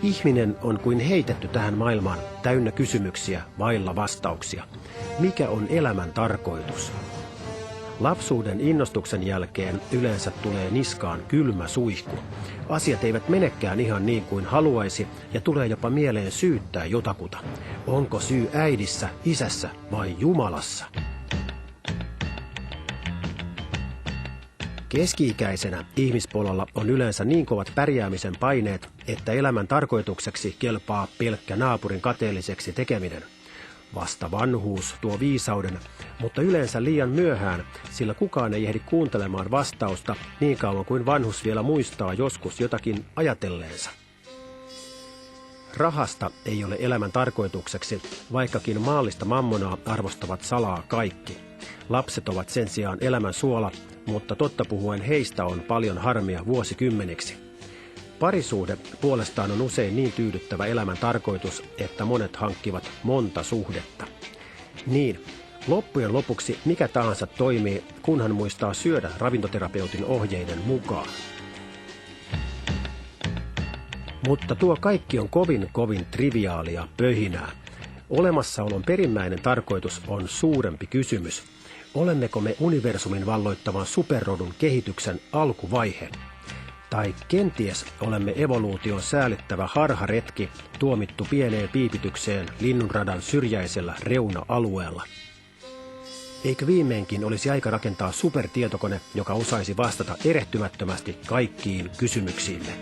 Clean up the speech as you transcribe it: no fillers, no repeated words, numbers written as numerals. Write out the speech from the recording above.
Ihminen on kuin heitetty tähän maailmaan täynnä kysymyksiä vailla vastauksia. Mikä on elämän tarkoitus? Lapsuuden innostuksen jälkeen yleensä tulee niskaan kylmä suihku. Asiat eivät menekään ihan niin kuin haluaisi ja tulee jopa mieleen syyttää jotakuta. Onko syy äidissä, isässä vai Jumalassa? Keski-ikäisenä ihmispololla on yleensä niin kovat pärjäämisen paineet, että elämän tarkoitukseksi kelpaa pelkkä naapurin kateelliseksi tekeminen. Vasta vanhuus tuo viisauden, mutta yleensä liian myöhään, sillä kukaan ei ehdi kuuntelemaan vastausta niin kauan kuin vanhus vielä muistaa joskus jotakin ajatelleensa. Rahasta ei ole elämän tarkoitukseksi, vaikkakin maallista mammonaa arvostavat salaa kaikki. Lapset ovat sen sijaan elämän suola, mutta totta puhuen heistä on paljon harmia vuosikymmeniksi. Parisuhde puolestaan on usein niin tyydyttävä elämän tarkoitus, että monet hankkivat monta suhdetta. Niin, loppujen lopuksi mikä tahansa toimii, kunhan muistaa syödä ravintoterapeutin ohjeiden mukaan. Mutta tuo kaikki on kovin triviaalia pöhinää. Olemassaolon perimmäinen tarkoitus on suurempi kysymys. Olemmeko me universumin valloittavan superrodun kehityksen alkuvaihe? Tai kenties olemme evoluution säällittävä harharetki tuomittu pieneen piipitykseen linnunradan syrjäisellä reuna-alueella? Eikö viimeinkin olisi aika rakentaa supertietokone, joka osaisi vastata erehtymättömästi kaikkiin kysymyksiimme?